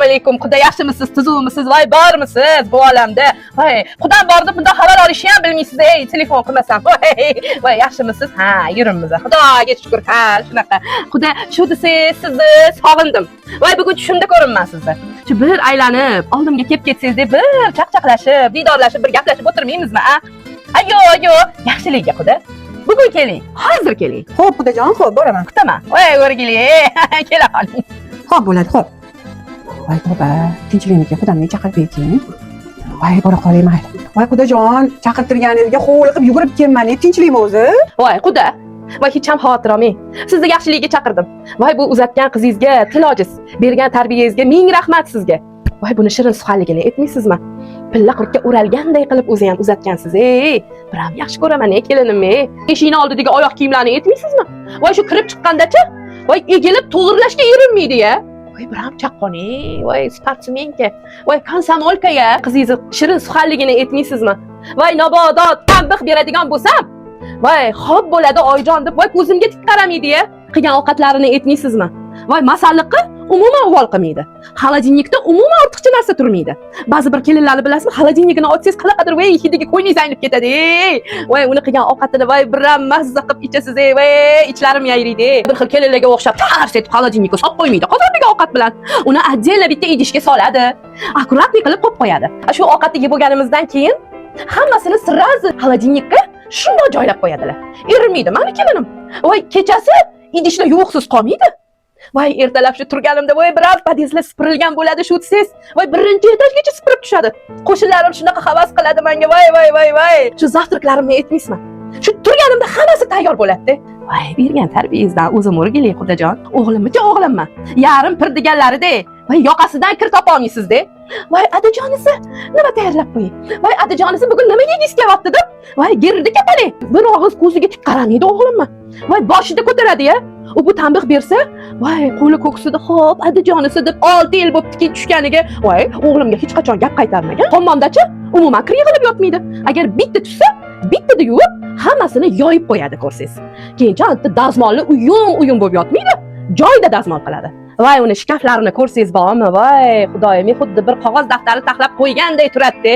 alaykum. Xudo yaxshimisiz, tuzukmisiz, voy bormisiz bu olamda? Voy, Xudo bor deb bunda halol olishni ham bilmaysiz, ey, telefon qilmasam. Voy, yaxshimisiz? Ha, yurimiz. Xudoga shukr. Ha, shunaqa. Xudo, shu desiz, sizni sog'indim. Voy, bugun tushimda ko'rinman sizni. Shu bir aylanib, oldimga kelib ketsangiz deb bir chaqchaqlashib, diydorlashib, bir gaplashib o'tirmaymizmi, a? Ayo, yaxshilikka Xudo. Bugun keling, hozir keling. Xo'p, Xudojon, xo'p, boraman. Kutaman. Voy, o'rgili. Kela qoling. Xo'p, bo'ladi, xo'p. Voy, tavba, tinchlikniki Xudomni chaqirib berking. Voy, bora qoling, mayli. Voy, Xudojon, chaqirtirganingizga hovliqib yugurib kelmang, tinchlikmi o'zi? Voy, Xudo. Voy, hech ham xavotir olmang. Sizni yaxshilikka chaqirdim. Voy, bu uzatgan qizingizga tilojiz, bergan tarbiyangizga ming rahmat sizga. Voy, buni shirin suxanligini aytmaysizmi? Pilla qurtga o'ralganday qilib o'zi ham uzatgansiz, ey. Biram yaxshi ko'raman, ey kelinim, ey. Eshikning oldidagi oyoq kiyimlarni aytmaysizmi? Voy, shu kirib chiqqandacha, voy, egilib to'g'irlashga erinmaydi-ya. Voy, biram chaqqon, ey. Voy, sportsmenka. Voy, komsomolka-ya. Qizingiz shirin suxanligini aytmaysizmi? Voy, mabodo tanbih beradigan bo'lsam, voy, xo'p bo'ladi oyijon deb, voy, ko'zimga tik qaramaydi-ya. Qilgan ovqatlarini aytmaysizmi? Voy, masalliqqa umuman uvol qilmaydi. Xolodilnikda umuman ortiqcha narsa turmaydi. Ba'zi bir kelinlarni bilasizmi, xolodilnikni ochsangiz qanaqadir voy hidiga qo'yningiz aynib ketadi. Voy, uni qilgan ovqatini voy biram mazza qilib ichasiz, voy, ichlarim yayraydi. Bir xil kelinlarga o'xshab tars etib xolodilnikka solib qo'ymaydi. Qozondagi ovqat bilan uni отдельно bitta idishga soladi. Akkuratli qilib qo'yib qo'yadi. Shu ovqatni yeb bo'lganimizdan keyin hammasini sразу xolodilnikka shunday joylab qo'yadilar. Erinmaydi mani kelinim. Voy, kechasi idishlar yo'qsiz qolmaydi. Voy, ertalab shu turganimda voy biroz podyezdlar sipirilgan bo'ladi shu desiz. Voy, birinchi etajgacha sipirib tushadi. Qo'shnilarim shunaqa havas qiladi menga. Voy. Shu zavtraklarimni aytmaysizmi? Shu turganimda hammasi tayyor bo'ladi. Voy, bergan tarbiyangizdan o'zim o'rgili Xudojon. O'g'limcha o'g'limman. Yarim pir deganlarida. Voy, yoqasidan kir topa olmaysiz-da. Voy, adajonisi, nima tayyorlab qo'ying? Voy, adajonisi bugun nima yegiz kelyapti deb. Voy, gerdi kapali. Bir og'iz ko'ziga tik qaramaydi o'g'limman. Voy, boshida ko'taradi-ya. U bu tanbih bersa, voy, qo'li ko'ksida xo'p, adajonisi deb 6 yil bo'ptiki tushganiga, voy, o'g'limga hech qachon gap qaytarmagan. Hammomdachi umuman kir yig'ilib yotmaydi. Agar bitta tushsa, bittada yuvib, hammasini yoyib qo'yadi ko'rsangiz. Keyinchi dazmolni uyum bo'lib yotmaydi. Joyida dazmol qiladi. Voy, uni shkaflarini ko'rsangiz bormi? Voy, xudoyim, xuddi bir qog'oz daftari taxlab qo'yganday turadi.